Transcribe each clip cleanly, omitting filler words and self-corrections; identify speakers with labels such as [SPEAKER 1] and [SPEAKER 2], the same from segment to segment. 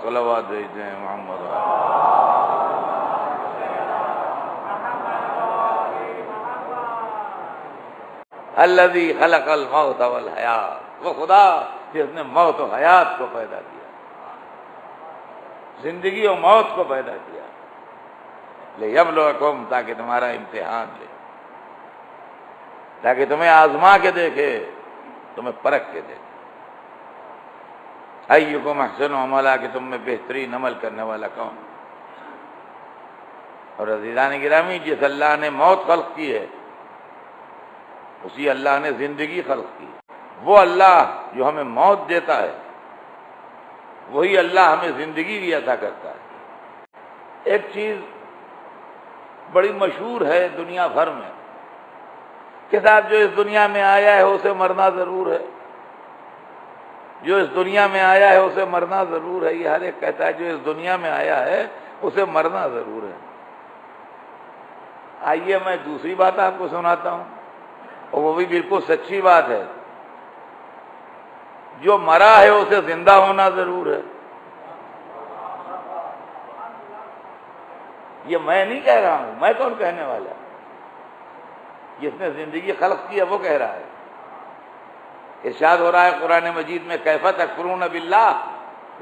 [SPEAKER 1] صلوات بھیجتے ہیں محمد الذی خلق الموت والحیات، وہ خدا جس نے موت و حیات کو پیدا کیا، زندگی و موت کو پیدا کیا، لیبلوکم، تاکہ تمہارا امتحان لے، تاکہ تمہیں آزما کے دیکھے، تمہیں پرکھ کے دیکھے، ایکم احسن عملا، کہ تم میں بہترین عمل کرنے والا کون۔ اور عزیزان گرامی، جس اللہ نے موت خلق کی ہے اسی اللہ نے زندگی خلق کی۔ وہ اللہ جو ہمیں موت دیتا ہے وہی اللہ ہمیں زندگی بھی عطا کرتا ہے۔ ایک چیز بڑی مشہور ہے دنیا بھر میں کہ صاحب جو اس دنیا میں آیا ہے اسے مرنا ضرور ہے، جو اس دنیا میں آیا ہے اسے مرنا ضرور ہے۔ یہ ہر ایک کہتا ہے جو اس دنیا میں آیا ہے اسے مرنا ضرور ہے۔ آئیے میں دوسری بات آپ کو سناتا ہوں، اور وہ بھی بالکل سچی بات ہے، جو مرا ہے اسے زندہ ہونا ضرور ہے۔ یہ میں نہیں کہہ رہا ہوں، میں کون کہنے والا، جس نے زندگی خلق کی ہے وہ کہہ رہا ہے۔ ارشاد ہو رہا ہے قرآن مجید میں، کیف تکفرون باللہ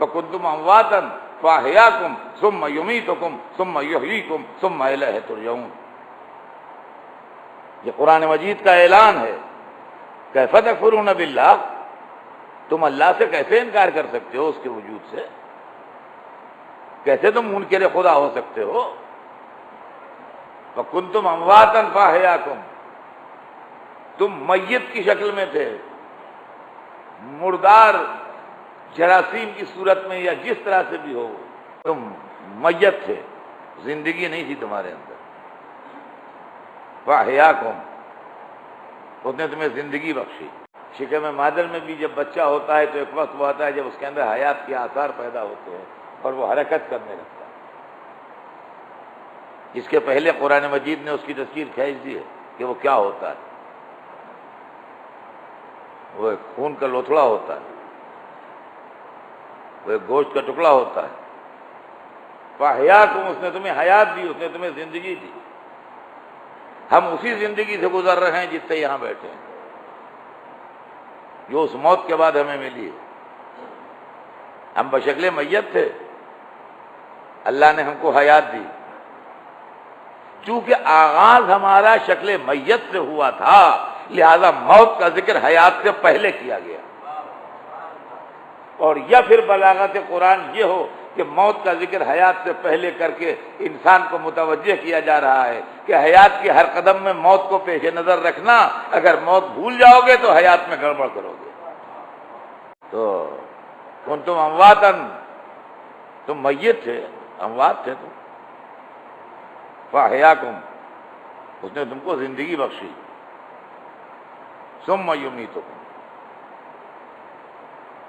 [SPEAKER 1] وکنتم امواتا فاحیاکم ثم یمیتکم ثم یحییکم ثم الیہ ترجعون۔ یہ قرآن مجید کا اعلان ہے، کیف تکفرون باللہ، تم اللہ سے کیسے انکار کر سکتے ہو، اس کے وجود سے کیسے تم منکر خدا ہو سکتے ہو۔ وکنتم امواتا فاحیاکم، تم میت کی شکل میں تھے، مردار جراثیم کی صورت میں، یا جس طرح سے بھی ہو تم میت تھے، زندگی نہیں تھی تمہارے اندر۔ فاحیاکم، اس نے تمہیں زندگی بخشی۔ شکم مادر میں بھی جب بچہ ہوتا ہے تو ایک وقت وہ آتا ہے جب اس کے اندر حیات کے آثار پیدا ہوتے ہیں اور وہ حرکت کرنے لگتا ہے۔ اس کے پہلے قرآن مجید نے اس کی تصویر کھینچ دی ہے کہ وہ کیا ہوتا ہے۔ وہ ایک خون کا لوتھڑا ہوتا ہے، وہ ایک گوشت کا ٹکڑا ہوتا ہے۔ فاحیاکم، اس نے تمہیں حیات دی، اس نے تمہیں زندگی دی۔ ہم اسی زندگی سے گزر رہے ہیں جس سے یہاں بیٹھے ہیں، جو اس موت کے بعد ہمیں ملی ہے۔ ہم بشکل میت تھے، اللہ نے ہم کو حیات دی۔ چونکہ آغاز ہمارا شکل میت سے ہوا تھا، لہذا موت کا ذکر حیات سے پہلے کیا گیا۔ اور یا پھر بلاغت قرآن یہ ہو کہ موت کا ذکر حیات سے پہلے کر کے انسان کو متوجہ کیا جا رہا ہے کہ حیات کے ہر قدم میں موت کو پیش نظر رکھنا، اگر موت بھول جاؤ گے تو حیات میں گڑبڑ کرو گے۔ تو کنتم امواتا، تم میت تھے، اموات تھے تم، فاحیاکم، اس نے تم کو زندگی بخشی، ثم یمیتکم،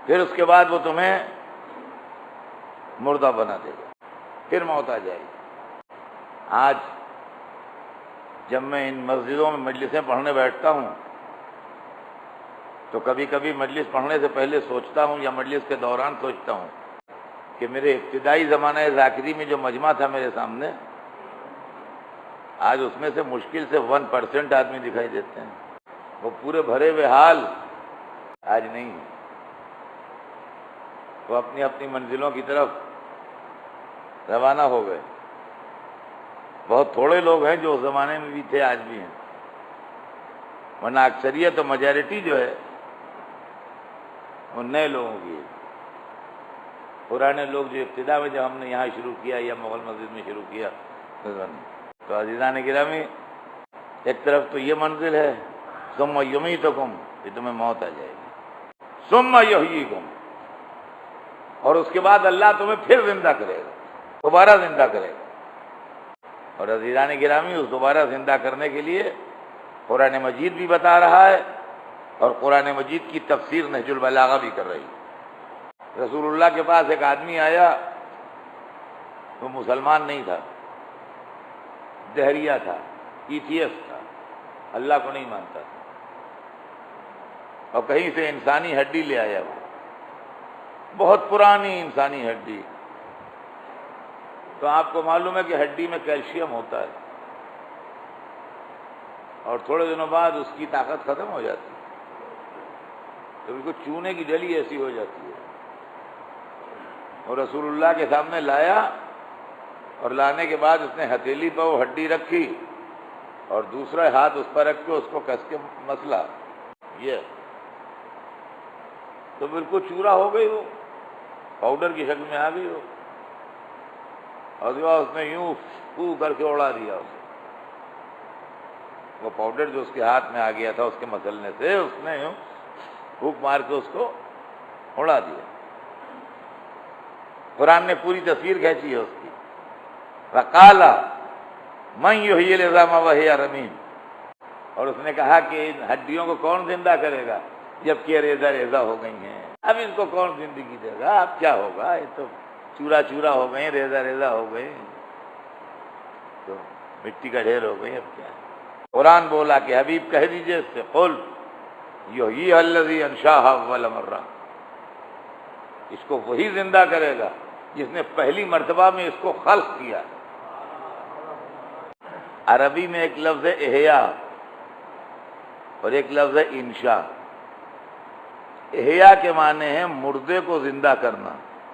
[SPEAKER 1] پھر اس کے بعد وہ تمہیں مردہ بنا دے گا، پھر موت آ جائے گی۔ آج جب میں ان مسجدوں میں مجلسیں پڑھنے بیٹھتا ہوں تو کبھی کبھی مجلس پڑھنے سے پہلے سوچتا ہوں یا مجلس کے دوران سوچتا ہوں کہ میرے ابتدائی زمانہ ذاکری میں جو مجمع تھا میرے سامنے، آج اس میں سے مشکل سے 1% آدمی دکھائی دیتے ہیں۔ وہ پورے بھرے ہوئے حال آج نہیں ہے، وہ اپنی اپنی منزلوں کی طرف روانہ ہو گئے۔ بہت تھوڑے لوگ ہیں جو اس زمانے میں بھی تھے، آج بھی ہیں، ورنہ اکثریت و میجارٹی جو ہے وہ نئے لوگوں کی ہے۔ پرانے لوگ جو ابتدا میں جب ہم نے یہاں شروع کیا یا مغل مسجد میں شروع کیا، تو عزیزان گرامی، ایک طرف تو یہ منزل ہے، ثم یمیتکم، کہ تمہیں موت آ جائے گی، ثم یحییکم، اور اس کے بعد اللہ تمہیں پھر زندہ کرے گا، دوبارہ زندہ کرے گا۔ اور عزیزان گرامی، اس دوبارہ زندہ کرنے کے لیے قرآن مجید بھی بتا رہا ہے، اور قرآن مجید کی تفسیر نہج البلاغہ بھی کر رہی ہے۔ رسول اللہ کے پاس ایک آدمی آیا، وہ مسلمان نہیں تھا، دہریہ تھا، ایتھیسٹ تھا، اللہ کو نہیں مانتا تھا، اور کہیں سے انسانی ہڈی لے آیا، وہ بہت پرانی انسانی ہڈی، تو آپ کو معلوم ہے کہ ہڈی میں کیلشیم ہوتا ہے، اور تھوڑے دنوں بعد اس کی طاقت ختم ہو جاتی ہے، تو بالکل چونے کی ڈلی ایسی ہو جاتی ہے۔ اور رسول اللہ کے سامنے لایا، اور لانے کے بعد اس نے ہتھیلی پر وہ ہڈی رکھی اور دوسرا ہاتھ اس پر رکھ کے اس کو کس کے مسلا، یہ تو بالکل چورا ہو گئی، وہ پاؤڈر کی شکل میں آ گئی ہو، اور اس نے یوں پھو کر کے اڑا دیا اسے۔ وہ پاؤڈر جو اس کے ہاتھ میں آ گیا تھا اس کے مسلنے سے، اس نے یوں پھوک مار کے اس کو اڑا دیا۔ قرآن نے پوری تصویر کھینچی ہے اس کی۔ وقال من یحیی العظام وہی رمیم، اور اس نے کہا کہ ان ہڈیوں کو کون زندہ کرے گا جبکہ یہ ریزہ ریزہ ہو گئی ہیں، اب ان کو کون زندگی دے گا، اب کیا ہوگا، یہ تو چورا چورا ہو گئی، ریزہ ریزہ ہو گئی، تو مٹی کا ڈھیر ہو گئی، اب کیا ہے۔ قرآن بولا کہ حبیب کہہ دیجئے اس سے قل یحیی الذی انشاها اول مرہ، اس کو وہی زندہ کرے گا جس نے پہلی مرتبہ میں اس کو خلق کیا۔ عربی میں ایک لفظ ہے احیا اور ایک لفظ ہے انشاء۔ احیا کے معنی ہے مردے کو زندہ کرنا،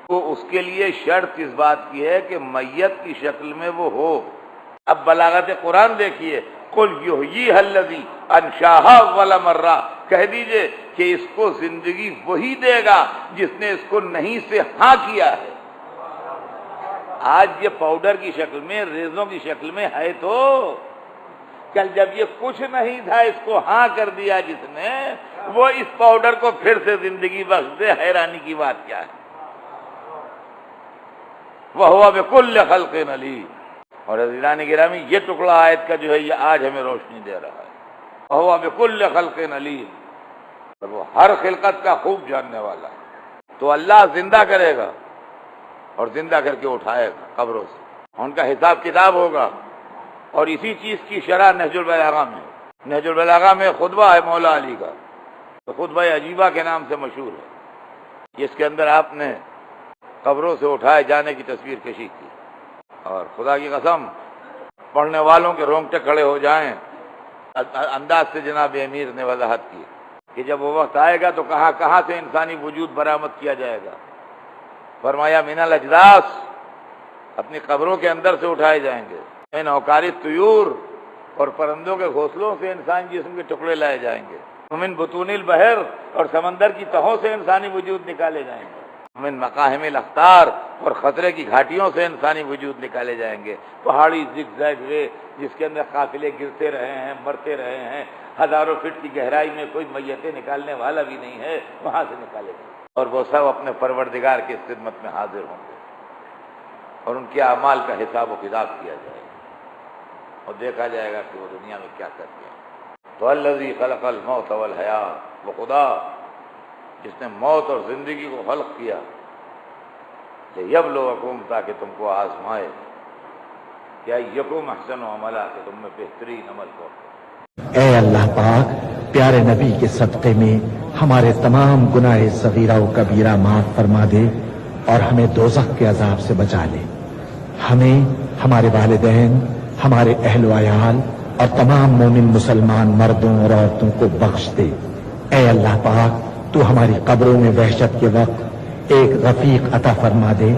[SPEAKER 1] تو اس کے لیے شرط اس بات کی ہے کہ میت کی شکل میں وہ ہو۔ اب بلاغت قرآن دیکھیے، قل یحییھا الذی انشاها اول مرہ، کہہ دیجئے کہ اس کو زندگی وہی دے گا جس نے اس کو نہیں سے ہاں کیا ہے۔ آج یہ پاؤڈر کی شکل میں، ریزوں کی شکل میں ہے، تو کل جب یہ کچھ نہیں تھا اس کو ہاں کر دیا جس نے، وہ اس پاؤڈر کو پھر سے زندگی بخش دے، حیرانی کی بات کیا ہے۔ وَهُوَ بِكُلِّ خَلْقٍ عَلِيمٌ۔ اور عزیزان گرامی، یہ ٹکڑا آیت کا جو ہے یہ آج ہمیں روشنی دے رہا ہے۔ وَهُوَ بِكُلِّ خَلْقٍ عَلِيمٌ، اور وہ ہر خلقت کا خوب جاننے والا ہے۔ تو اللہ زندہ کرے گا اور زندہ کر کے اٹھائے گا قبروں سے، ان کا حساب کتاب ہوگا۔ اور اسی چیز کی شرح نہج البلاغہ میں، نہج البلاغہ میں خطبہ ہے مولا علی کا، تو خطبہ عجیبہ کے نام سے مشہور ہے، جس کے اندر آپ نے قبروں سے اٹھائے جانے کی تصویر کشی کی، اور خدا کی قسم پڑھنے والوں کے رونگٹے کھڑے ہو جائیں انداز سے جناب امیر نے وضاحت کی کہ جب وہ وقت آئے گا تو کہاں کہاں سے انسانی وجود برآمد کیا جائے گا۔ فرمایا من الاجداث، اپنی قبروں کے اندر سے اٹھائے جائیں گے، ان اوقار الطیور، اور پرندوں کے گھونسلوں سے انسان جسم کے ٹکڑے لائے جائیں گے، من بطون البحر، اور سمندر کی تہوں سے انسانی وجود نکالے جائیں گے، من مقاہم الاخطار، اور خطرے کی گھاٹیوں سے انسانی وجود نکالے جائیں گے، پہاڑی زگ زیگ وے جس کے اندر قافلے گرتے رہے ہیں، مرتے رہے ہیں، ہزاروں فٹ کی گہرائی میں کوئی میتیں نکالنے والا بھی نہیں ہے، وہاں سے نکالے گئے، اور وہ سب اپنے پروردگار کی خدمت میں حاضر ہوں گے، اور ان کے اعمال کا حساب و کتاب کیا جائے گا، اور دیکھا جائے گا کہ وہ دنیا میں کیا کرتے ہیں۔ تو الذی خلق الموت والحیات، وہ خدا جس نے موت اور زندگی کو خلق کیا، لیبلوکم، تاکہ تم کو آزمائے، کیا یکم احسن عملا، کہ تم میں بہترین عمل کرو۔
[SPEAKER 2] اے اللہ پاک، پیارے نبی کے صدقے میں ہمارے تمام گناہ صغیرہ و کبیرہ معاف فرما دے اور ہمیں دوزخ کے عذاب سے بچا لے، ہمیں، ہمارے والدین، ہمارے اہل و عیال اور تمام مومن مسلمان مردوں اور عورتوں کو بخش دے۔ اے اللہ پاک، تو ہماری قبروں میں وحشت کے وقت ایک رفیق عطا فرما دے